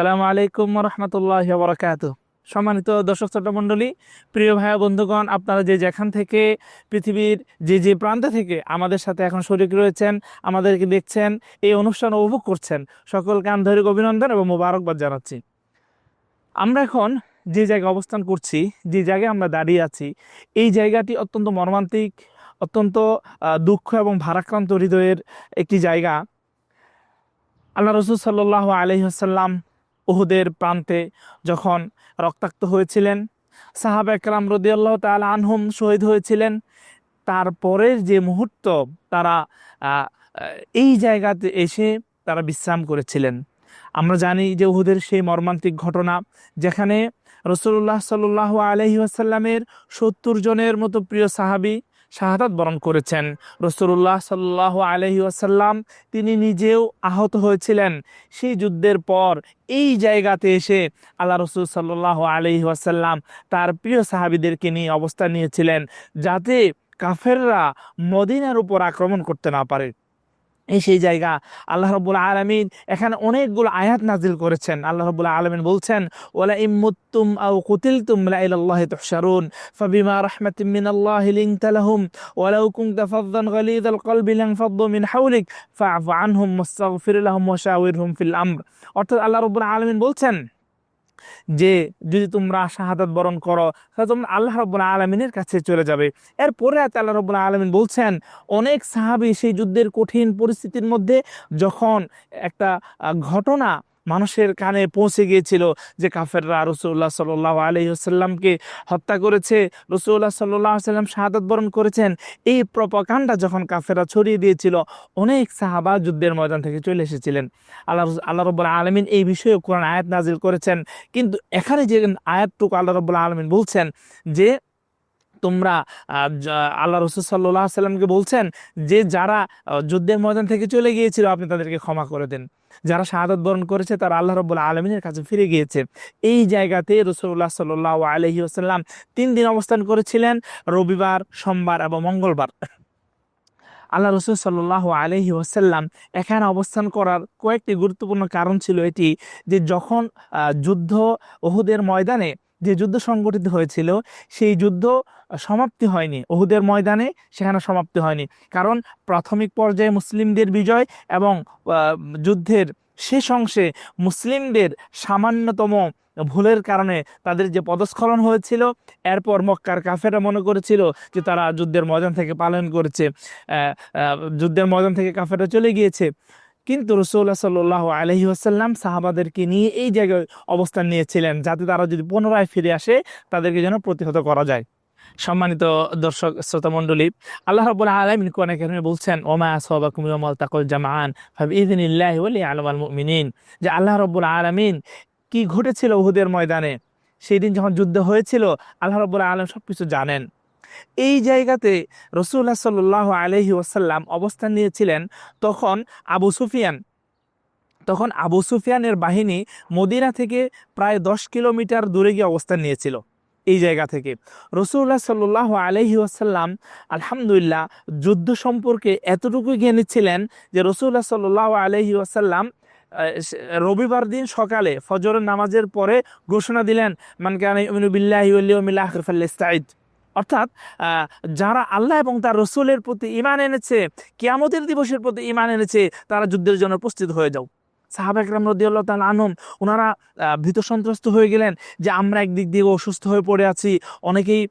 আসসালামু আলাইকুম রহমতুল্লাহ বরকাত। সম্মানিত দর্শক শ্রোতা মণ্ডলী, প্রিয় ভাইয়া বন্ধুগণ, আপনারা যে যেখান থেকে পৃথিবীর যে যে প্রান্ত থেকে আমাদের সাথে এখন শরীক রয়েছেন, আমাদেরকে দেখছেন, এই অনুষ্ঠান উপভোগ করছেন, সকলকে আন্তরিক অভিনন্দন এবং মোবারকবাদ জানাচ্ছি। আমরা এখন যে জায়গায় অবস্থান করছি, যে জায়গায় আমরা দাঁড়িয়ে আছি, এই জায়গাটি অত্যন্ত মর্মান্তিক, অত্যন্ত দুঃখ এবং ভারাক্রান্ত হৃদয়ের একটি জায়গা। আল্লাহ রসুল সাল্লাল্লাহু আলাইহি ওয়াসাল্লাম উহুদের প্রান্তে যখন রক্তাক্ত হয়েছিলেন, সাহাবা একরাম রাদিয়াল্লাহু তাআলা আনহুম শহীদ হয়েছিলেন, তারপরের যে মুহূর্ত তারা আহ, এই জায়গাতে এসে তারা বিশ্রাম করেছিলেন। আমরা জানি যে উহুদের সেই মর্মান্তিক ঘটনা, যেখানে রসুল্লাহ সাল্লাল্লাহু আলাইহি ওয়াসাল্লামের 70 জনের মতো প্রিয় সাহাবী শাহাদাত বরণ করেছেন। রসুল্লাহ সাল্লাল্লাহু আলাইহি ওয়াসাল্লাম তিনি নিজেও আহত হয়েছিলেন। সেই যুদ্ধের পর এই জায়গাতে এসে আল্লাহ রসুল সাল্লাল্লাহু আলাইহি ওয়াসাল্লাম তার প্রিয় সাহাবীদেরকে নিয়ে অবস্থান নিয়েছিলেন, যাতে কাফেররা মদিনার উপর আক্রমণ করতে না পারে। এই সেই জায়গা। আল্লাহ রাব্বুল আলামিন এখানে অনেকগুলো আয়াত নাজিল করেছেন। আল্লাহ রাব্বুল আলামিন বলছেন, ওয়ালা ইন মুততুম আও কুতিলতুম লা ইলাল্লাহি তুহশারুন ফাবিমা রাহমাতিন মিনাল্লাহি লিনতা লাহুম ওয়ালাউ কুনতা ফাযযান গালিযাল কলবি লানফাদ্দু মিন হাওলিক ফা'ফু আনহুম ওয়াস্তাগফির লাহুম ওয়া শাওয়িরহুম ফিল আমর। অর্থাৎ আল্লাহ রাব্বুল আলামিন বলছেন যে যদি তোমরা শাহাদাত বরণ করো তাহলে তোমরা আল্লাহ রাব্বুল আলামিনের কাছে চলে যাবে। এরপরে আল্লাহ রাব্বুল আলামিন বলছেন, অনেক সাহাবী সেই যুদ্ধের কঠিন পরিস্থিতির মধ্যে যখন একটা ঘটনা মানুষের কানে পৌঁছে গিয়েছিল যে কাফেররা রাসূলুল্লাহ সাল্লাল্লাহু আলাইহি ওয়াসাল্লামকে হত্যা করেছে, রাসূলুল্লাহ সাল্লাল্লাহু আলাইহি ওয়াসাল্লাম শাহাদাত বরণ করেছেন, এই প্রপাগান্ডা যখন কাফেররা ছড়িয়ে দিয়েছিল, অনেক সাহাবা যুদ্ধের ময়দান থেকে চলে এসেছিলেন। আল্লাহ রাব্বুল আলামিন এই বিষয়ে কোরআন আয়াত নাজিল করেছেন। কিন্তু এখানে যে আয়াতটুকু আল্লাহ রাব্বুল আলামিন বলছেন যে তোমরা আল্লাহ রসুল সাল্লাল্লাহু আলাইহি সাল্লামকে বলছেন যে যারা যুদ্ধের ময়দান থেকে চলে গিয়েছিল আপনি তাদেরকে ক্ষমা করে দেন, যারা শাহাদাত বরণ করেছে তারা আল্লাহ রাব্বুল আলামিনের কাছে ফিরে গিয়েছে। এই জায়গাতে রাসূলুল্লাহ সাল্লাল্লাহু আলাইহি ওয়াসাল্লাম 3 দিন অবস্থান করেছিলেন, রবিবার, সোমবার এবং মঙ্গলবার। আল্লাহ রসুল সাল্লাল্লাহু আলাইহি ওয়াসাল্লাম এখানে অবস্থান করার কয়েকটি গুরুত্বপূর্ণ কারণ ছিল এটি, যে যখন যুদ্ধ উহুদের ময়দানে যে যুদ্ধ সংগঠিত হয়েছিল সেই যুদ্ধ সমাপ্তি হয়নি, উহুদের ময়দানে সেখানে সমাপ্তি হয়নি। কারণ প্রাথমিক পর্যায়ে মুসলিমদের বিজয় এবং যুদ্ধের শেষ অংশে মুসলিমদের সামান্যতম ভুলের কারণে তাদের যে পদস্খলন হয়েছিল, এরপর মক্কার কাফেররা মনে করেছিল যে তারা যুদ্ধের ময়দান থেকে পালন করেছে, যুদ্ধের ময়দান থেকে কাফেররা চলে গিয়েছে। কিন্তু রাসূলুল্লাহ সাল্লাল্লাহু আলাইহি ওয়াসাল্লাম সাহাবাদেরকে নিয়ে এই জায়গায় অবস্থান নিয়েছিলেন, যাতে তারা যদি পুনরায় ফিরে আসে তাদেরকে যেন প্রতিহত করা যায়। সম্মানিত দর্শক শ্রোতা মণ্ডলী, আল্লাহ রাব্বুল আলামিন কোরআনে কারিমে বলছেন, ওমা আসাবাকুম ইয়াউমাল তাকাল জামআন ফাবিইযনিল্লাহি ওয়া লিয়ালামাল মুমিনিন, যে আল্লাহ রাব্বুল আলামিন কি ঘটেছিল উহুদের ময়দানে, সেই দিন যখন যুদ্ধ হয়েছিল, আল্লাহ রাব্বুল আলামিন সবকিছু জানেন। এই জায়গাতে রাসূলুল্লাহ সাল্লাল্লাহু আলাইহি ওয়াসাল্লাম অবস্থান নিয়েছিলেন। তখন আবু সুফিয়ানের বাহিনী মদিনা থেকে প্রায় 10 কিলোমিটার দূরে গিয়ে অবস্থান নিয়েছিল। এই জায়গা থেকে রাসূলুল্লাহ সাল্লাল্লাহু আলাইহি ওয়াসাল্লাম আলহামদুলিল্লাহ যুদ্ধ সম্পর্কে এতটুকু জ্ঞানী ছিলেন যে রাসূলুল্লাহ সাল্লাল্লাহু আলাইহি ওয়াসাল্লাম রবিবার দিন সকালে ফজরের নামাজের পরে ঘোষণা দিলেন, মান কানা ইউমিনু বিল্লাহি ওয়াল ইয়াউমিল আখির ফালইস্তাঈদ। অর্থাৎ যারা আল্লাহ এবং তার রসুলের প্রতি ঈমান এনেছে, কিয়ামতের দিবসের প্রতি ঈমান এনেছে, তারা যুদ্ধের জন্য প্রস্তুত হয়ে যাও। সাহাবা একরাম রাদিয়াল্লাহু তাআলা আনহুম ওনারা ভীত সন্ত্রস্ত হয়ে গেলেন যে আমরা একদিক দিয়ে অসুস্থ হয়ে পড়ে আছি, অনেকেই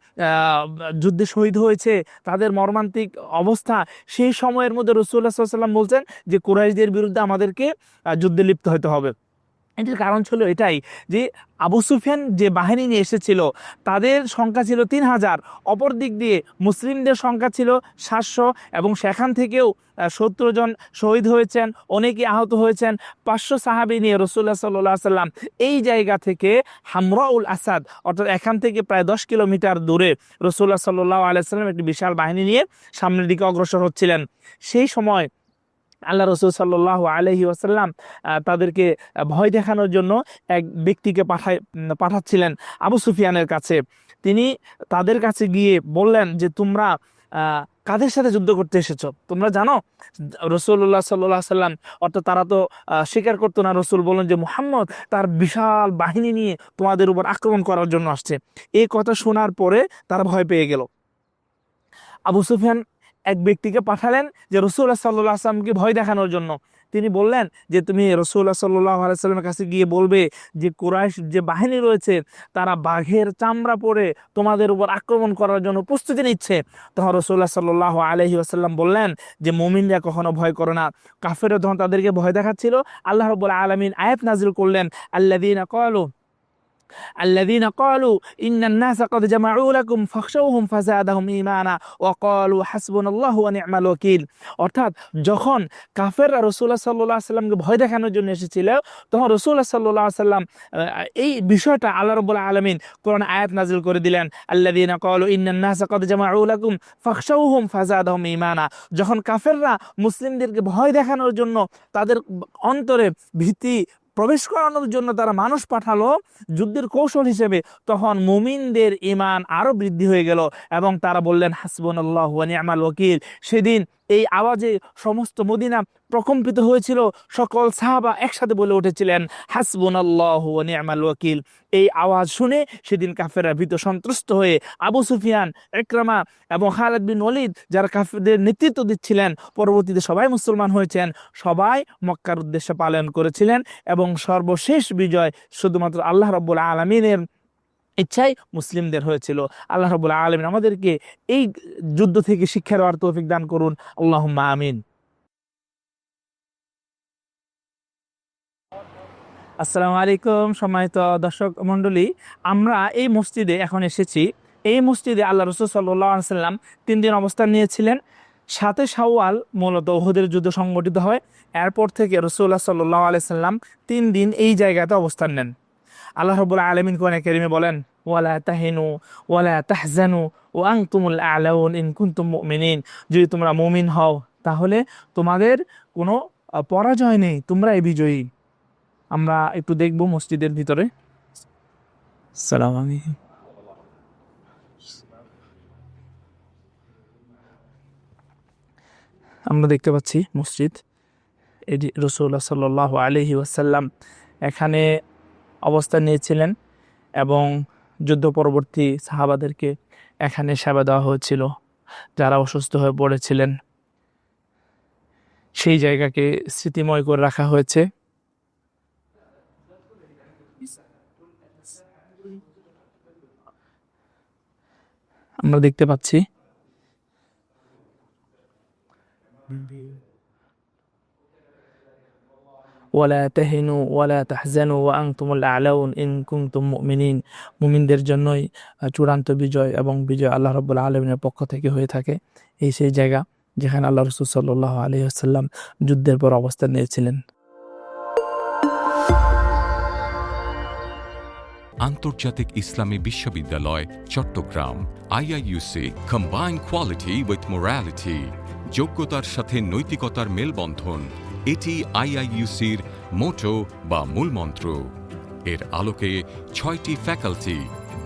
যুদ্ধে শহীদ হয়েছে, তাদের মর্মান্তিক অবস্থা। সেই সময়ের মধ্যে রাসূলুল্লাহ সাল্লাল্লাহু আলাইহি ওয়াসাল্লাম বলছেন যে কুরাইশদের বিরুদ্ধে আমাদেরকে যুদ্ধে লিপ্ত হতে হবে। এটির কারণ ছিল এটাই যে আবু সুফিয়ান যে বাহিনী নিয়ে এসেছিল তাদের সংখ্যা ছিল 3000, অপর দিক দিয়ে মুসলিমদের সংখ্যা ছিল 700, এবং সেখান থেকেও 70 জন শহীদ হয়েছেন, অনেকেই আহত হয়েছেন। 500 সাহাবী নিয়ে রাসূলুল্লাহ সাল্লাল্লাহু আলাইহি ওয়াসাল্লাম এই জায়গা থেকে হামরাউল আসাদ, অর্থাৎ এখান থেকে প্রায় 10 কিলোমিটার দূরে রাসূলুল্লাহ সাল্লাল্লাহু আলাইহি ওয়াসাল্লাম একটি বিশাল বাহিনী নিয়ে সামনের দিকে অগ্রসর হচ্ছিলেন। সেই সময় আল্লাহ রসুল সাল্লাল্লাহু আলাইহি ওয়াসাল্লাম তাদেরকে ভয় দেখানোর জন্য এক ব্যক্তিকে পাঠাচ্ছিলেন আবু সুফিয়ানের কাছে। তিনি তাদের কাছে গিয়ে বললেন যে তোমরা কাদের সাথে যুদ্ধ করতে এসেছো? তোমরা জানো রাসূলুল্লাহ সাল্লাল্লাহু আলাইহি সাল্লাম, অর্থাৎ তারা তো স্বীকার করতো না। রাসূল বলেন যে মুহাম্মদ তার বিশাল বাহিনী নিয়ে তোমাদের উপর আক্রমণ করার জন্য আসছে। এই কথা শোনার পরে তারা ভয় পেয়ে গেল। আবু সুফিয়ান এক ব্যক্তিকে পাঠালেন যে রাসূলুল্লাহ সাল্লাল্লাহু আলাইহি ওয়াসাল্লামকে ভয় দেখানোর জন্য। তিনি বললেন যে তুমি রাসূলুল্লাহ সাল্লাল্লাহু আলাইহি ওয়াসাল্লামের কাছে গিয়ে বলবে যে কুরাইশ যে বাহিনী রয়েছে তারা বাঘের চামড়া পরে তোমাদের উপর আক্রমণ করার জন্য প্রস্তুতি নিচ্ছে। তখন রাসূলুল্লাহ সাল্লাল্লাহু আলাইহি ওয়াসাল্লাম বললেন যে মুমিনরা কখনো ভয় করে না। কাফেররা যখন তাদেরকে ভয় দেখাচ্ছিল, আল্লাহ রাব্বুল আলামিন আয়াত নাযিল করলেন, الذين قالوا إن الناس قد جمعوا لكم فاخشوهم فزادهم إيمانا وقالوا حسبنا الله ونعم الوكيل। অর্থাৎ যখন কাফেররা রাসূলুল্লাহ সাল্লাল্লাহু আলাইহি সাল্লামকে ভয় দেখানোর জন্য এসেছিল, তখন রাসূলুল্লাহ সাল্লাল্লাহু আলাইহি সাল্লাম এই বিষয়টা আল্লাহ রাব্বুল আলামিন কোরআনে আয়াত নাযিল করে দিলেন, الذين قالوا إن الناس قد جمعوا لكم فاخشوهم فزادهم إيمانا। যখন কাফেররা মুসলিমদেরকে ভয় দেখানোর জন্য তাদের অন্তরে ভীতি প্রবেশ করানোর জন্য তারা মানুষ পাঠালো যুদ্ধের কৌশল হিসেবে, তখন মুমিনদের ঈমান আরো বৃদ্ধি হয়ে গেল এবং তারা বললেন হাসবুনাল্লাহু ওয়া নি'মাল ওয়াকিল। সেদিন এই আওয়াজে সমস্ত মদিনা প্রকম্পিত হয়েছিল। সকল সাহাবা একসাথে বলে উঠেছিলেন হাসবুনাল্লাহু ওয়া নি'মাল ওয়াকিল। এই আওয়াজ শুনে সেদিন কাফেররা ভীত সন্ত্রস্ত হয়ে আবু সুফিয়ান, ইকরামা এবং খালিদ বিন ওয়ালিদ যারা কাফেরদের নেতৃত্ব দিচ্ছিলেন, পরবর্তীতে সবাই মুসলমান হয়েছেন, সবাই মক্কার উদ্দেশ্যে পালন করেছিলেন এবং সর্বশেষ বিজয় শুধুমাত্র আল্লাহ রাব্বুল আলামিনের ইচ্ছাই মুসলিমদের হয়েছিল। আল্লাহ রাব্বুল আলামিন আমাদেরকে এই যুদ্ধ থেকে শিক্ষা নেওয়ার তৌফিক দান করুন, আল্লাহুম্মা আমিন। আসসালামু আলাইকুম সম্মানিত দর্শক মণ্ডলী, আমরা এই মসজিদে এখন এসেছি। এই মসজিদে আল্লাহ রাসূল সাল্লাল্লাহু আলাইহি ওয়াসাল্লাম 3 দিন অবস্থান নিয়েছিলেন। 7 শাওয়াল মূলত উহুদের যুদ্ধ সংগঠিত হয়। এরপর থেকে রাসূলুল্লাহ সাল্লাল্লাহু আলাইহি ওয়াসাল্লাম 3 দিন এই জায়গাতে অবস্থান নেন। আল্লাহ রাব্বুল আলামিন কোরআনে কারীমে বলেন, ওয়ালা তাহিনু ওয়ালা তাহজানু ওয়া আনতুমুল আ'লাউন ইন কুনতুম মুমিনিন। যদি তোমরা মুমিন হও তাহলে তোমাদের কোনো পরাজয় নেই, তোমরাই বিজয়ী। আমরা একটু দেখব মসজিদের ভিতরে। সালাম আলাইকুম। আমরা দেখতে পাচ্ছি মসজিদ, এটি রাসূলুল্লাহ সাল্লাল্লাহু আলাইহি ওয়াসাল্লাম এখানে অবস্থান নিয়েছিলেন এবং যুদ্ধ পরবর্তী সাহাবাদেরকে এখানে সেবা দেওয়া হয়েছিল। যারা অসুস্থ হয়ে পড়েছিলেন সেই জায়গাকে স্মৃতিময় করে রাখা হয়েছে। আমরা দেখতে পাচ্ছি ওয়ালা তাহিনু ওয়ালা তাহজানু ওয়া আনতুমুল আ'লাউন ইন কুনতুম মুমিনিন। মুমিনদের জন্যই চূড়ান্ত বিজয় এবং বিজয় আল্লাহ রাব্বুল আলামিনের পক্ষ থেকে হয়ে থাকে। এই সেই জায়গা যেখানে আল্লাহ রাসূল সাল্লাল্লাহু আলাইহি ওয়াসাল্লাম যুদ্ধের পর অবস্থান নিয়েছিলেন। আন্তর্জাতিক ইসলামী বিশ্ববিদ্যালয় Chittagong IIUC combine quality with morality. যোগ্যতার সাথে নৈতিকতার মেলবন্ধন, এটি IIUCর মোটো বা মূলমন্ত্র। এর আলোকে 6টি ফ্যাকাল্টি,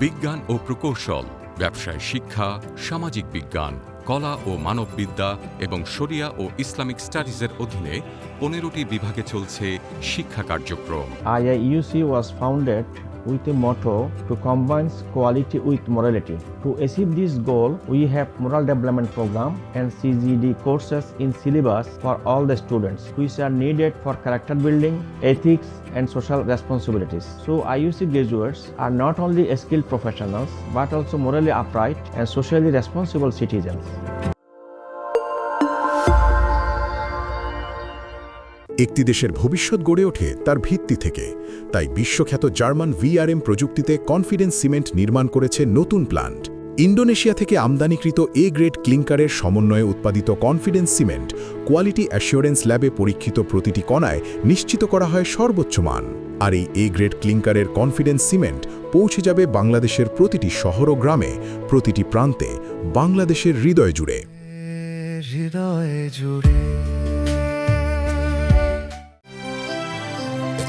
বিজ্ঞান ও প্রকৌশল, ব্যবসায় শিক্ষা, সামাজিক বিজ্ঞান, কলা ও মানববিদ্যা এবং শরিয়া ও ইসলামিক স্টাডিজের অধীনে 15টি বিভাগে চলছে শিক্ষা কার্যক্রম। IIUC was founded with a motto to combine quality with morality. To achieve this goal, we have moral development program and CGD courses in syllabus for all the students, which are needed for character building, ethics, and social responsibilities. So IUC graduates are not only skilled professionals, but also morally upright and socially responsible citizens. একটি দেশের ভবিষ্যৎ গড়ে ওঠে তার ভিত্তি থেকে। তাই বিশ্বখ্যাত জার্মান VRM প্রযুক্তিতে কনফিডেন্স সিমেন্ট নির্মাণ করেছে নতুন প্ল্যান্ট। ইন্দোনেশিয়া থেকে আমদানিকৃত A গ্রেড ক্লিংকারের সমন্বয়ে উৎপাদিত কনফিডেন্স সিমেন্ট কোয়ালিটি অ্যাসিওরেন্স ল্যাবে পরীক্ষিত প্রতিটি কণায় নিশ্চিত করা হয় সর্বোচ্চ মান। আর এই A গ্রেড ক্লিংকারের কনফিডেন্স সিমেন্ট পৌঁছে যাবে বাংলাদেশের প্রতিটি শহর ও গ্রামে, প্রতিটি প্রান্তে, বাংলাদেশের হৃদয় জুড়ে।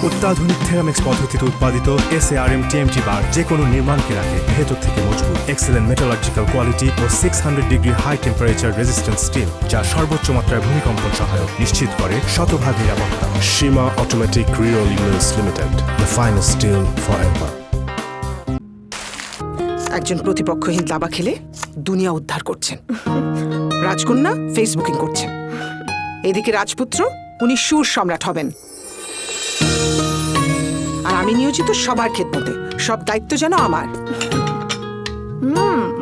অত্যাধুনিক থেরামিক্স পদ্ধতিতে উৎপাদিত SARM TMT বার যে কোনো নির্মাণকে রাখে ভেতর থেকে মজবুত। এক্সেলেন্ট মেটালজিক্যাল কোয়ালিটি ও 600 degree high temperature resistance steel, যা সর্বোচ্চ মাত্রায় ভূমিকম্পন সহায়ক, নিশ্চিত করে শতভাগ নিরাপত্তা। Seema automatic rerolling mills limited, the finest steel forever. একজন প্রতিপক্ষহীন দাবা খেলে দুনিয়া উদ্ধার করছেন, রাজকন্যা ফেসবুকিং করছেন, এদিকে রাজপুত্র উনি সুর সম্রাট হবেন, আর আমি নিয়োজিত সবার খেদমতে, সব দায়িত্ব যেন আমার।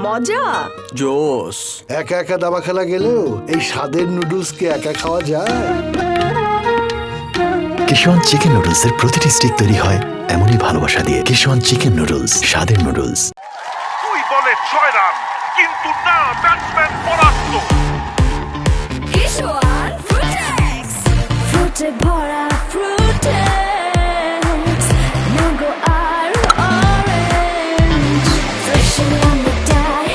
মজা জোস। একা একা দাবা খেলা গেলেও এই স্বাদের নুডলসকে একা খাওয়া যায়? কিশোয়ান চিকেন নুডলসের প্রতিটি স্টিক তৈরি হয় এমনই ভালোবাসা দিয়ে। কিশোয়ান চিকেন নুডলস, স্বাদের নুডলস। 2 বলে 6 রান, কিন্তু না, ব্যাটসম্যান পরাস্ত। কিশোয়ান ফ্রুটেক্স, ফ্রুটে ভরা ফ্রুটেক্স, ম্যাঙ্গো আর অরেঞ্জ, ফ্রেশলি আমি ডাই,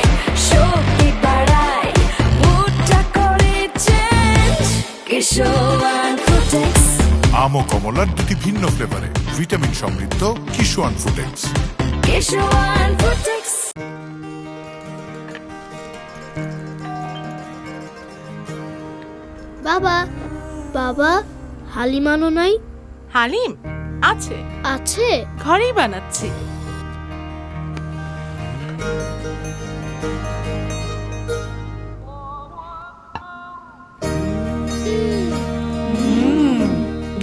শক্তি বাড়াই, মুডটা করে চেঞ্জ। কিশোয়ান ফ্রুটেক্স, আম ও কমলার দুটি ভিন্ন ফ্লেভারে ভিটামিন সমৃদ্ধ কিশোয়ান ফ্রুটেক্স। কিশোয়ান ফ্রুটেক্স। বাবা, বাবা, হালিম আনো নাই? হালিম আছে, আছে, ঘরেই বানাচ্ছি।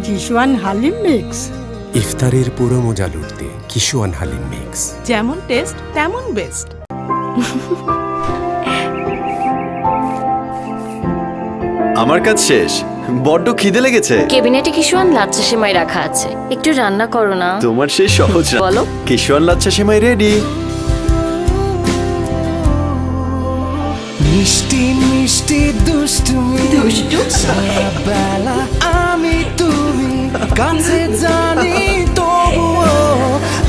কিশোয়ান হালিম মিক্স। ইফতারের পুরো মজা লুটতে কিশোয়ান হালিম মিক্স। যেমন টেস্ট তেমন বেস্ট। আমার কাজ শেষ, বড্ড খিদে লেগেছে। কেবিনেটে কিশোয়ান লাচ্ছা সেমাই রাখা আছে, একটু রান্না করো না। তোমার সেই সহজ বলো। কিশোয়ান লাচ্ছা সেমাই রেডি। মিষ্টি মিষ্টি দুষ্টুমি, বেলা আমি তুমি কাছে জানি তবুও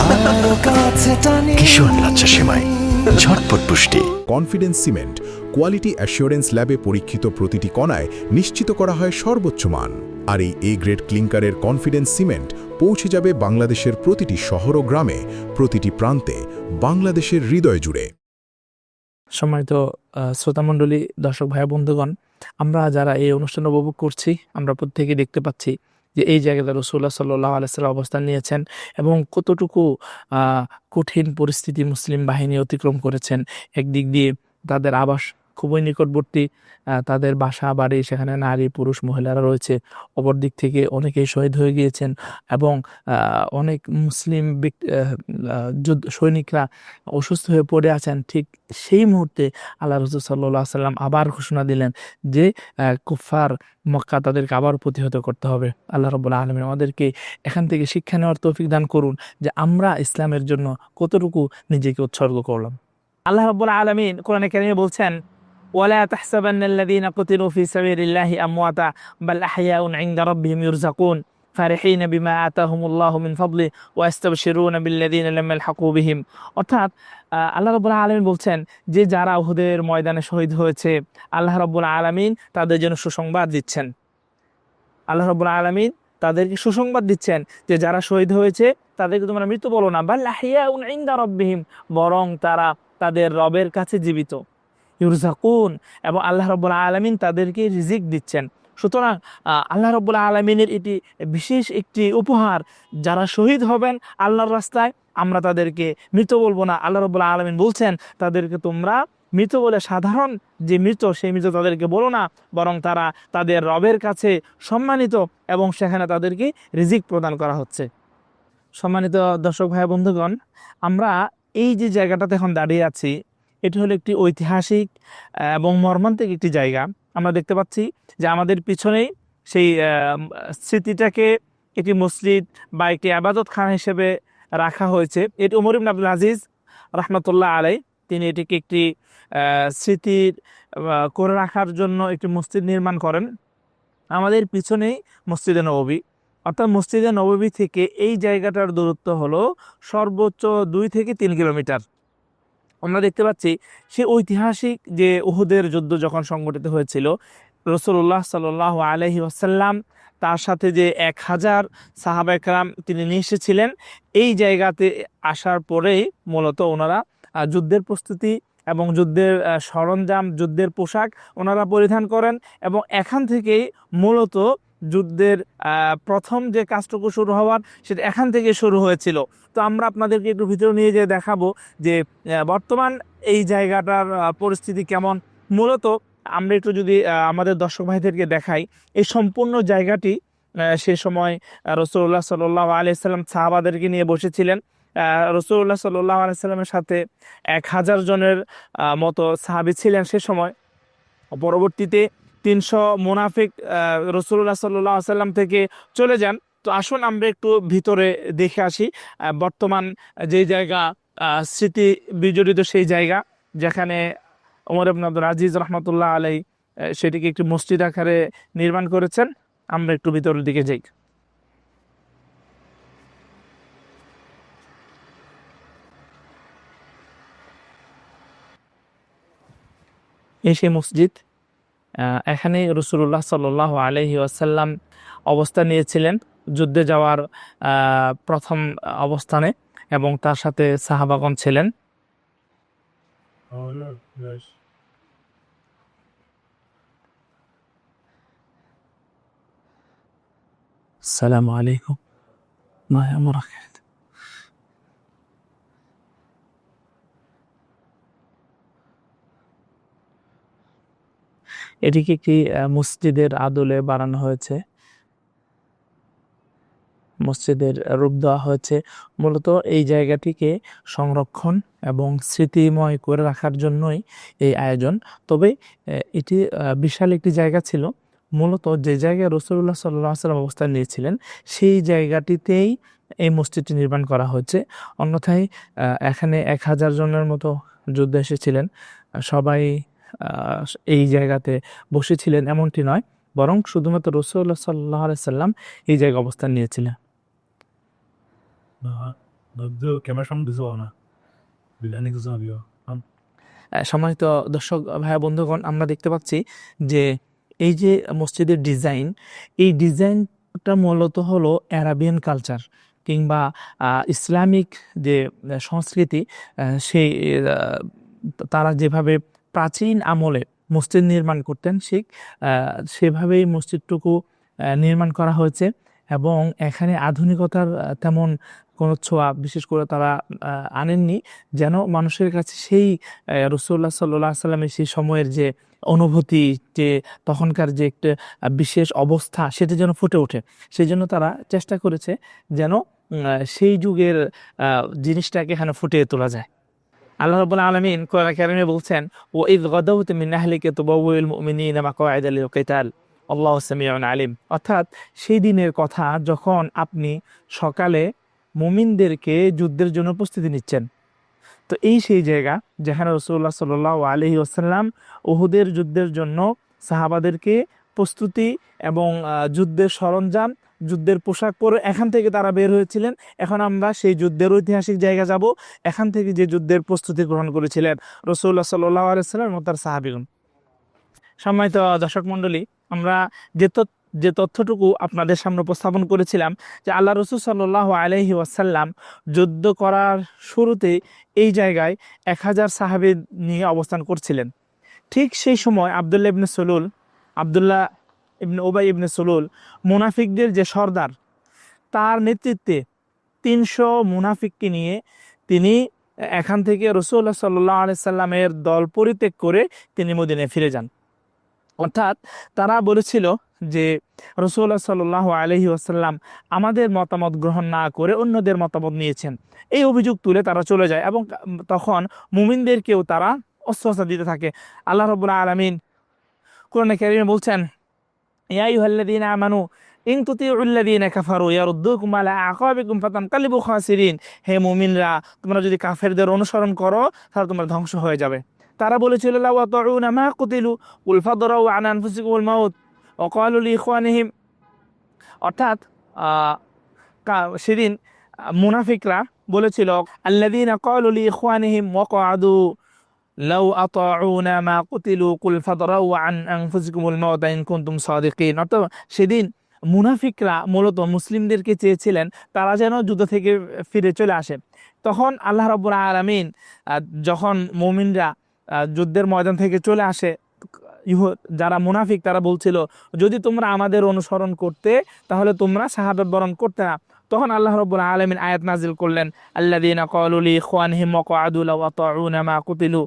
আরো কাছে টানি। কিশোয়ান লাচ্ছা সেমাই, ঝটপট পুষ্টি। কনফিডেন্স সিমেন্ট কোয়ালিটি অ্যাসিওরেন্স ল্যাবে পরীক্ষিত প্রতিটি কণায় নিশ্চিত করা হয় সর্বোচ্চ মান। আর এই A গ্রেড ক্লিংকারের কনফিডেন্স সিমেন্ট পৌঁছে যাবে বাংলাদেশের প্রতিটি শহর ও গ্রামে, প্রতিটি প্রান্তে, বাংলাদেশের হৃদয় জুড়ে। সম্মানিত শ্রোতামণ্ডলী, দর্শক ভাই বন্ধুগণ, আমরা যারা এই অনুষ্ঠান উপভোগ করছি, আমরা প্রত্যেকে দেখতে পাচ্ছি যে এই জায়গাতে রাসূলুল্লাহ সাল্লাল্লাহু আলাইহি ওয়াসাল্লাম অবস্থান নিয়েছেন এবং কতটুকু কঠিন পরিস্থিতি মুসলিম বাহিনী অতিক্রম করেছেন। একদিক দিয়ে তাদের আবাস খুবই নিকটবর্তী, তাদের বাসা বাড়ি, সেখানে নারী পুরুষ মহিলারা রয়েছে। অপর দিক থেকে অনেকেই শহীদ হয়ে গিয়েছেন এবং অনেক মুসলিম সৈনিকরা অসুস্থ হয়ে পড়ে আছেন। ঠিক সেই মুহূর্তে আল্লাহ রাসূল সাল্লাল্লাহু আলাইহি ওয়াসাল্লাম আবার ঘোষণা দিলেন যে কুফফার মক্কা তাদেরকে আবার প্রতিহত করতে হবে। আল্লাহ রাব্বুল আলামিন আমাদেরকে এখান থেকে শিক্ষা নেওয়ার তৌফিক দান করুন যে আমরা ইসলামের জন্য কতটুকু নিজেকে উৎসর্গ করলাম। আল্লাহ রাব্বুল আলামিন কোরআনে কারিমে বলছেন, ওয়ালা তাহসাবান্নাল্লাযীনা কুতিলু ফী সাবিলিল্লাহি আমওয়াতা বাল আহইয়াউন ইনদা রাব্বিহিম ইরযাকুন ফারিহিনা বিমা আতাহুমুল্লাহু মিন ফাদলি ওয়া ইস্তাবশিরুনা বিল্লাযীনা লাম ইয়ালহাকু বিহিম। অর্থাৎ আল্লাহ রাব্বুল আলামিন বলছেন যে যারা উহুদের ময়দানে শহীদ হয়েছে, আল্লাহ রাব্বুল আলামিন তাদের জন্য সুসংবাদ দিচ্ছেন। আল্লাহ রাব্বুল আলামিন তাদেরকে সুসংবাদ দিচ্ছেন যে যারা শহীদ হয়েছে তাদেরকে তোমরা মৃত্যু বলো না, বাল আহইয়াউন ইনদা রাব্বিহিম, বরং তারা তাদের রবের কাছে জীবিত। ইরযাকুন, এবং আল্লাহ রাব্বুল আলামিন তাদেরকে রিজিক দিচ্ছেন। সুতরাং আল্লাহ রাব্বুল আলামিনের এটি বিশেষ একটি উপহার। যারা শহীদ হবেন আল্লাহর রাস্তায়, আমরা তাদেরকে মৃত বলবো না। আল্লাহ রাব্বুল আলামিন বলছেন তাদেরকে তোমরা মৃত বলে, সাধারণ যে মৃত সেই মৃত তাদেরকে বলো না, বরং তারা তাদের রবের কাছে সম্মানিত এবং সেখানে তাদেরকে রিজিক প্রদান করা হচ্ছে। সম্মানিত দর্শক ভাই বন্ধুগণ, আমরা এই যে জায়গাটাতে এখন দাঁড়িয়ে আছি, এটি হলো একটি ঐতিহাসিক এবং মর্মান্তিক একটি জায়গা। আমরা দেখতে পাচ্ছি যে আমাদের পিছনেই সেই স্মৃতিটাকে একটি মসজিদ বা একটি আবাদতখানা হিসেবে রাখা হয়েছে। এটি ওমর ইবনে আব্দুল আজিজ রাহমাতুল্লাহ আলাইহি তিনি এটিকে একটি স্মৃতির করে রাখার জন্য একটি মসজিদ নির্মাণ করেন। আমাদের পিছনেই মসজিদে নববী, অর্থাৎ মসজিদে নববী থেকে এই জায়গাটার দূরত্ব হলো সর্বোচ্চ 2 থেকে 3 কিলোমিটার। আমরা দেখতে পাচ্ছি সেই ঐতিহাসিক যে উহুদের যুদ্ধ যখন সংগঠিত হয়েছিল, রাসূলুল্লাহ সাল্লাল্লাহু আলাইহি ওয়াসাল্লাম তার সাথে যে 1000 সাহাবা একরাম তিনি নিয়ে এসেছিলেন, এই জায়গাতে আসার পরেই মূলত ওনারা যুদ্ধের প্রস্তুতি এবং যুদ্ধের সরঞ্জাম, যুদ্ধের পোশাক ওনারা পরিধান করেন এবং এখান থেকেই মূলত যুদ্ধের প্রথম যে কাজটুকু শুরু হওয়ার সেটা এখান থেকে শুরু হয়েছিল। তো আমরা আপনাদেরকে একটু ভিতরে নিয়ে যেয়ে দেখাবো যে বর্তমান এই জায়গাটার পরিস্থিতি কেমন। মূলত আমরা একটু যদি আমাদের দর্শক ভাইদেরকে দেখাই, এই সম্পূর্ণ জায়গাটি সে সময় রাসূলুল্লাহ সাল্লাল্লাহু আলাইহি সাল্লাম সাহাবাদেরকে নিয়ে বসেছিলেন। রাসূলুল্লাহ সাল্লাল্লাহু আলাইহি সাল্লামের সাথে 1000 জনের মতো সাহাবী ছিলেন সে সময়। পরবর্তীতে 300 মুনাফিক রাসূলুল্লাহ সাল্লাল্লাহু আলাইহি সাল্লাম থেকে চলে যান। তো আসুন আমরা একটু ভিতরে দেখে আসি বর্তমান যে জায়গা স্মৃতি বিজড়িত সেই জায়গা যেখানে ওমর ইবনে আব্দুল আজিজ রহমতুল্লাহ আলাই সেটিকে একটি মসজিদ আকারে নির্মাণ করেছেন। আমরা একটু ভিতরের দিকে যাই। এই সেই মসজিদ, এখানে রাসূলুল্লাহ সাল্লাল্লাহু আলাইহি ওয়াসাল্লাম অবস্থান নিয়েছিলেন যুদ্ধে যাওয়ার প্রথম অবস্থানে এবং তার সাথে সাহাবাগণ ছিলেন। আসসালামু আলাইকুম ওয়া বারাকাতুহু। এটিকে একটি মসজিদের আদলে বানানো হয়েছে, মসজিদের রূপ দেওয়া হয়েছে। মূলত এই জায়গাটিকে সংরক্ষণ এবং স্মৃতিময় করে রাখার জন্যই এই আয়োজন। তবে এটি বিশাল একটি জায়গা ছিল। মূলত যে জায়গায় রাসূলুল্লাহ সাল্লাল্লাহু আলাইহি ওয়াসাল্লাম অবস্থান নিয়েছিলেন সেই জায়গাটিতেই এই মসজিদটি নির্মাণ করা হয়েছে। অন্যথায় এখানে 1000 জনের মতো যোদ্ধা এসেছিলেন, সবাই এই জায়গাতে বসেছিলেন এমনটি নয়, বরং শুধুমাত্র রাসূলুল্লাহ সাল্লাল্লাহু আলাইহি ওয়াসাল্লাম এই জায়গায় অবস্থান নিয়েছিলেন। সম্মানিত দর্শক ভাইয়া বন্ধুগণ, আমরা দেখতে পাচ্ছি যে এই যে মসজিদের ডিজাইন, এই ডিজাইনটা মূলত হলো অ্যারাবিয়ান কালচার কিংবা ইসলামিক যে সংস্কৃতি, সেই তারা যেভাবে প্রাচীন আমলে মসজিদ নির্মাণ করতেন সেভাবেই মসজিদটুকু নির্মাণ করা হয়েছে এবং এখানে আধুনিকতার তেমন কোনো ছোঁয়া বিশেষ করে তারা আনেননি, যেন মানুষের কাছে সেই রাসূলুল্লাহ সাল্লাল্লাহু আলাইহি ওয়াসাল্লামের সেই সময়ের যে অনুভূতি, যে তখনকার যে একটা বিশেষ অবস্থা সেটা যেন ফুটে ওঠে। সেই জন্য তারা চেষ্টা করেছে যেন সেই যুগের জিনিসটাকে এখানে ফুটিয়ে তোলা যায়। আল্লাহ রাব্বুল আলামিন কোরআন কারীমে বলছেন, ওয়া ইয গাদাওতা মিন আহলিকা তুবাউউল মুমিনিনা মাকআইদা লিল কিতাল আল্লাহু সামিউন আলিম। অর্থাৎ সেই দিনের কথা যখন আপনি সকালে মুমিনদেরকে যুদ্ধের জন্য প্রস্তুতি নিচ্ছেন। তো এই সেই জায়গা যেখানে রাসূলুল্লাহ সাল্লাল্লাহু আলাইহি ওয়াসাল্লাম উহুদের যুদ্ধের জন্য সাহাবাদেরকে প্রস্তুতি এবং যুদ্ধের সরঞ্জাম, যুদ্ধের পোশাক পরে এখান থেকে তারা বের হয়েছিলেন। এখন আমরা সেই যুদ্ধের ঐতিহাসিক জায়গা যাব, এখান থেকে যে যুদ্ধের প্রস্তুতি গ্রহণ করেছিলেন রাসূলুল্লাহ সাল্লাল্লাহু আলাইহি ওয়াসাল্লাম এবং তার সাহাবীগণ। সম্মানিত দর্শক মণ্ডলী, আমরা যে তথ্যটুকু আপনাদের সামনে উপস্থাপন করেছিলাম যে আল্লাহ রাসূল সাল্লাল্লাহু আলাইহি ওয়াসাল্লাম যুদ্ধ করার শুরুতে এই জায়গায় 1000 সাহাবী নিয়ে অবস্থান করছিলেন। ঠিক সেই সময় আব্দুল্লাহ ইবনে উবাই ইবনে সুলুল মুনাফিকদের যে সর্দার, তার নেতৃত্বে 300 মুনাফিককে নিয়ে তিনি এখান থেকে রাসূলুল্লাহ সাল্লাল্লাহু আলাইহি সাল্লামের দল পরিত্যাগ করে তিনি মদিনায় ফিরে যান। অর্থাৎ তারা বলেছিল যে রাসূলুল্লাহ সাল্লাল্লাহু আলাইহি ওয়াসাল্লাম আমাদের মতামত গ্রহণ না করে অন্যদের মতামত নিয়েছেন, এই অভিযোগ তুলে তারা চলে যায় এবং তখন মুমিনদেরকেও তারা অস্ত্র দিতে থাকে। আল্লাহ রাব্বুল আলামিন কোরআনে কারীমে বলছেন, ইয়া আইয়ুহাল্লাযীনা আমানু ইন তুতিউল্লাযীনা কাফারু ইয়ারুদ্দুকুম আলা আকাবিকুম ফাতানকালিবু খাসিরিন। হে মুমিনরা, তোমরা যদি কাফেরদের অনুসরণ করো তাহলে তোমরা ধ্বংস হয়ে যাবে। তারা বলেছিল, লাউ আতাউনা মা কুতিলু কুল ফাদরাউ আন আনফুসিকুমুল মাউত ওয়া ক্বালু লিইখওয়ানিহিম। অর্থাৎ সেদিন মুনাফিকরা বলেছিল, আল্লাযীনা ক্বালু লিইখওয়ানিহিম ওয়া ক্বাদু লাউ আতাউনা মা কুতিলু কুল ফাদরাউ আন আনফুসিকুমুল মাউত ইন কুনতুম সাদিকিন। অর্থাৎ সেদিন মুনাফিকরা মূলত মুসলিমদেরকে চেয়েছিলেন তারা যেন যুদ্ধ থেকে ফিরে চলে আসে। তখন আল্লাহ রাব্বুল আলামিন যখন মুমিনরা যুদ্ধের ময়দান থেকে চলে আসে, যারা মুনাফিক তারা বলছিল যদি তোমরা আমাদের অনুসরণ করতে তাহলে তোমরা শাহাদাত বরণ করতে না। তখন আল্লাহ রাব্বুল আলামিন আয়াত নাজিল করলেন, আল্লাযীনা ক্বালু লিইখওয়ানিহিম ওয়া ক্বাদু লাউ আতাউনা মা কুতিলু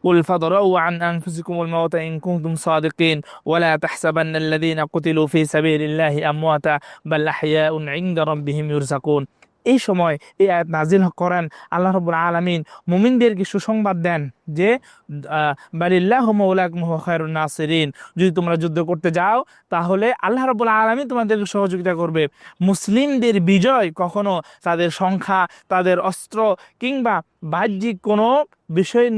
قل فاضرؤوا عن أنفسكم الموت إن كنتم صادقين ولا تحسبن الذين قتلوا في سبيل الله أمواتا بل أحياء عند ربهم يرزقون। এই সময় এই আয়াত নাজিল করেন আল্লাহ রাব্বুল আলামিন মুমিনদেরকে সুসংবাদ দেন যে বালিল্লাহু মাওলাকুম ওয়া খায়রুন নাসিরিন, যদি তোমরা যুদ্ধ করতে যাও তাহলে আল্লাহ রাব্বুল আলামিন তোমাদেরকে সহযোগিতা করবে। মুসলিমদের বিজয় কখনো তাদের সংখ্যা, তাদের অস্ত্র কিংবা বাহ্যিক কোনো বিষয়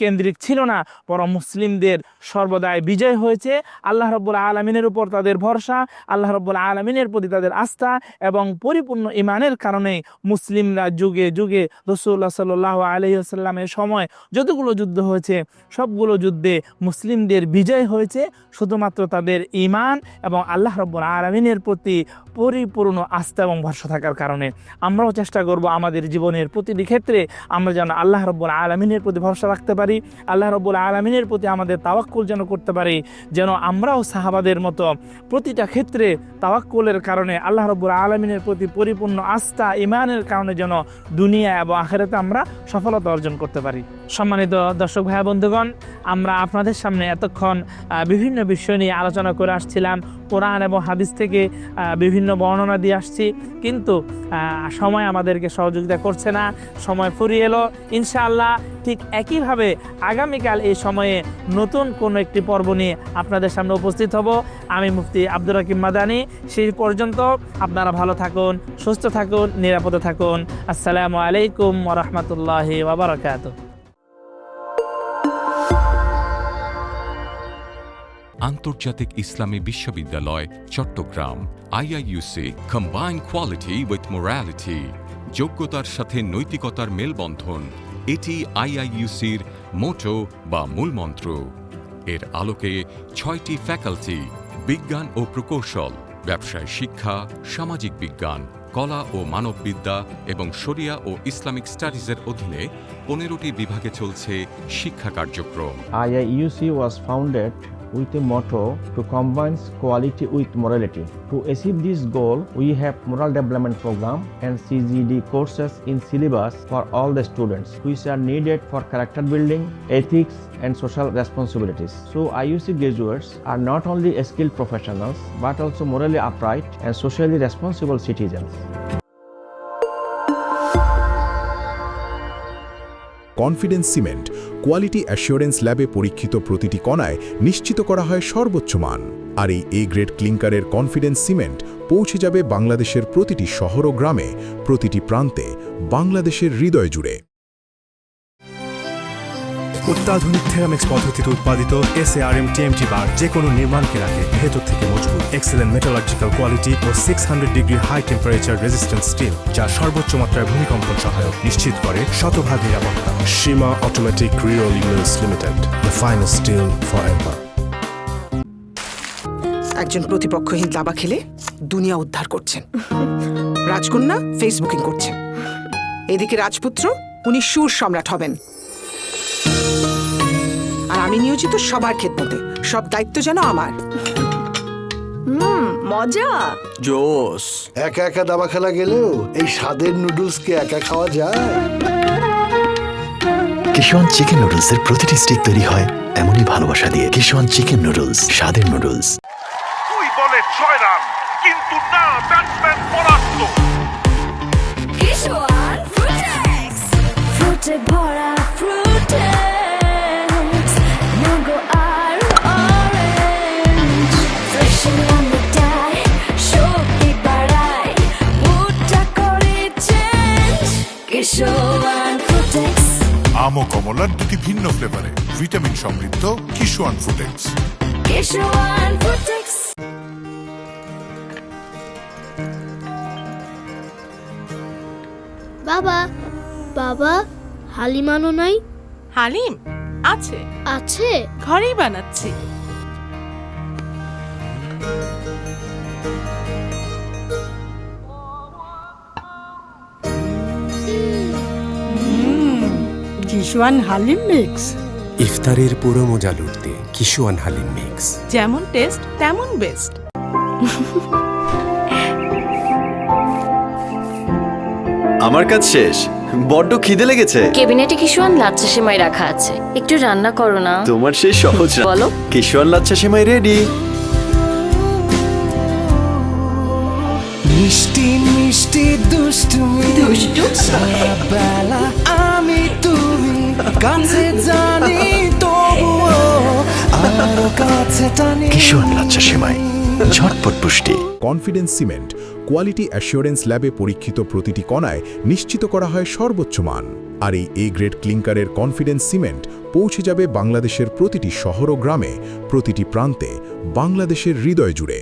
কেন্দ্রিক ছিল না, বরং মুসলিমদের সর্বদাই বিজয় হয়েছে আল্লাহ রাব্বুল আলামিনের উপর তাদের ভরসা, আল্লাহ রাব্বুল আলামিনের প্রতি তাদের আস্থা এবং পরিপূর্ণ ঈমানের কারণে মুসলিমরা যুগে যুগে রাসূলুল্লাহ সাল্লাল্লাহু আলাইহি ওয়াসাল্লামের সময় যতগুলো যুদ্ধ হয়েছে সবগুলো যুদ্ধে মুসলিমদের বিজয় হয়েছে শুধুমাত্র তাদের ঈমান এবং আল্লাহ রাব্বুল আলামিনের প্রতি পরিপূর্ণ আস্থা এবং ভরসা থাকার কারণে। আমরাও চেষ্টা করব আমাদের জীবনের প্রতিটি ক্ষেত্রে আমরা যেন আল্লাহ রাব্বুল আলামিনের প্রতি ভরসা রাখতে পারি, আল্লাহ রাব্বুল আলামিনের প্রতি আমাদের তাওয়াক্কুল যেন করতে পারি, যেন আমরাও সাহাবাদের মতো প্রতিটা ক্ষেত্রে তাওয়াক্কুলের কারণে আল্লাহ রাব্বুল আলামিনের প্রতি পরিপূর্ণ আস্থা ঈমানের কারণে যেন দুনিয়া এবং আখিরাতে আমরা সফলতা অর্জন করতে পারি। সম্মানিত দর্শক ভাই বন্ধুগণ, আমরা আপনাদের সামনে এতক্ষণ বিভিন্ন বিষয় নিয়ে আলোচনা করে আসছিলাম, কোরআন এবং হাদিস থেকে বিভিন্ন বর্ণনা দিয়ে আসছি, কিন্তু সময় আমাদেরকে সহযোগিতা করছে না, সময় ফুরিয়ে এলো। ইনশাআল্লাহ ঠিক একইভাবে আগামীকাল এই সময়ে নতুন কোনো একটি পর্ব নিয়ে আপনাদের সামনে উপস্থিত হব। আমি মুফতি আব্দুর রাকিব মাদানী। সেই পর্যন্ত আপনারা ভালো থাকুন, সুস্থ থাকুন, নিরাপদে থাকুন। আসসালামু আলাইকুম ওয়া রাহমাতুল্লাহি ওয়া বারাকাতুহু। আন্তর্জাতিক ইসলামী বিশ্ববিদ্যালয় Chittagong IIUC combined quality with morality, যোগ্যতার সাথে নৈতিকতার মেলবন্ধন, এটি আইআইইউসির মোটো বা মূলমন্ত্র। এর আলোকে 6টি ফ্যাকাল্টি বিজ্ঞান ও প্রকৌশল, ব্যবসায় শিক্ষা, সামাজিক বিজ্ঞান, কলা ও মানববিদ্যা এবং শরিয়া ও ইসলামিক স্টাডিজের অধীনে 15টি বিভাগে চলছে শিক্ষা কার্যক্রম। IIUC was founded with a motto to combine quality with morality. To achieve this goal, we have moral development program and CGD courses in syllabus for all the students, which are needed for character building, ethics, and social responsibilities. So IUC graduates are not only skilled professionals, but also morally upright and socially responsible citizens. Confidence cement quality assurance ল্যাবে পরীক্ষিত প্রতিটি কণায় নিশ্চিত করা হয় সর্বোচ্চ মান। আর এই A grade ক্লিংকারের confidence cement পৌঁছে যাবে বাংলাদেশের প্রতিটি শহর ও গ্রামে, প্রতিটি প্রান্তে, বাংলাদেশের হৃদয় জুড়ে। অত্যাধুনিক থেরামিক্স পদ্ধতিতে উৎপাদিত SARM TMT বার যে কোনো নির্মাণকে রাখে ভেতর থেকে মজবুত। এক্সেলেন্ট মেটালার্জিক্যাল কোয়ালিটি ও 600 degree high temperature resistance steel, যা সর্বোচ্চ মাত্রায় ভূমিকম্পন সহায়ক, নিশ্চিত করে শতভাগ নিরাপত্তা। Seema automatic reroll mills limited, the finest steel forever. একজন প্রতিপক্ষহীন দাবা খেলে দুনিয়া উদ্ধার করছেন, রাজকন্যা ফেসবুকিং করছেন, এদিকে রাজপুত্র উনি সুর সম্রাট হবেন, আর আমি নিয়োজিত সবার খেদমতে, সব দায়িত্ব যেন আমার। মজা জোস। একা একা দাবা খেলা গেলেও এই স্বাদের নুডলসকে একা খাওয়া যায়? কিশোয়ান চিকেন নুডলসের প্রতিটি স্টিক তৈরি হয় এমনই ভালোবাসা দিয়ে। কিশোয়ান চিকেন নুডলস, স্বাদের নুডলস। 2 বলে 6 রান, কিন্তু না, ব্যাটসম্যান পরাস্ত। কিশোয়ান ফ্রুটেক্স, ফ্রুটে ভরা ফ্রুটেক্স, ম্যাঙ্গো আর orange, fresh on the day, শক্তি বাড়ায়, মুডটা করে চেঞ্জ। কিশোয়ান ফ্রুটেক্স, আম ও কমলার 2টি ভিন্ন ফ্লেভারে ভিটামিন সমৃদ্ধ কিশোয়ান ফ্রুটেক্স। কিশোয়ান ফ্রুটেক্স। বাবা, বাবা, হালিমানো নাই? হালিম আছে, আছে। ঘরেই বানাচ্ছি। কিশোয়ান হালিম মিক্স। ইফতারের পুরো মজা লুটতে কিশোয়ান হালিম মিক্স। যেমন টেস্ট তেমন বেস্ট। আমার কাজ শেষ, বড্ড খিদে লেগেছে। কেবিনেটে কিশোয়ান লাচ্ছা সেমাই রাখা আছে, একটু রান্না করো না। তোমার সেই সহজ রান্না। বলো। কিশোয়ান লাচ্ছা সেমাই রেডি। মিষ্টি মিষ্টি দুষ্টুমি বেলা আমি তুমি কাছে জানি তবুও আরো কাছে টানি। কিশোয়ান লাচ্ছা সেমাই, ঝটপট পুষ্টি। কনফিডেন্স সিমেন্ট কোয়ালিটি অ্যাসিওরেন্স ল্যাবে পরীক্ষিত প্রতিটি কণায় নিশ্চিত করা হয় সর্বোচ্চ মান। আর এই এ গ্রেড ক্লিংকারের কনফিডেন্স সিমেন্ট পৌঁছে যাবে বাংলাদেশের প্রতিটি শহর ও গ্রামে, প্রতিটি প্রান্তে, বাংলাদেশের হৃদয় জুড়ে।